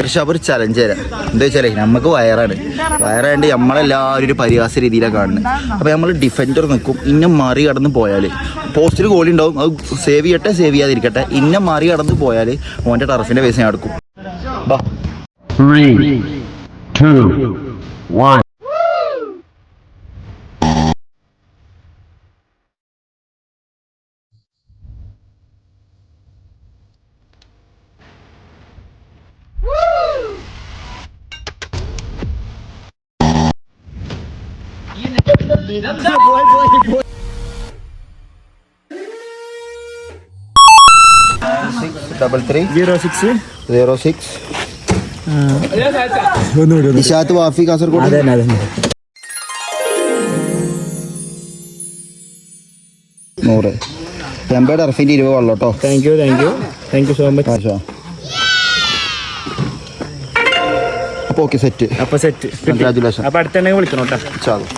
പക്ഷെ അപ്പോൾ ഒരു ചലഞ്ച് തരാം. എന്താ വെച്ചാൽ നമുക്ക് വയറാണ്ട് നമ്മളെല്ലാവരും ഒരു പരിഹാസ രീതിയിലാണ് കാണുന്നത്. അപ്പോൾ നമ്മൾ ഡിഫൻഡർ നിൽക്കും. ഇന്ന മറി കടന്ന് പോയാൽ പോസ്റ്റിൽ ഗോളി ഉണ്ടാവും. അത് സേവ് ചെയ്യട്ടെ സേവ് ചെയ്യാതിരിക്കട്ടെ. ഇന്ന മറി കടന്ന് പോയാൽ ഓൻ്റെ ടർഫിൻ്റെ പൈസ ഞാൻ എടുക്കും. ബാ 3, 2, 1. Double 3 06 നിശാത്ത് വാഫി കാസർഗോഡ്. 100 എംബേഡ് അർഫിൻ്റെ 20 വെള്ളം കേട്ടോ. Thank you so much. അപ്പോൾ ഓക്കെ സെറ്റ്. അപ്പോൾ സെറ്റ്. കൺഗ്രാജുലേഷൻ. അപ്പോൾ അടുത്ത വിളിക്കണം കേട്ടോ.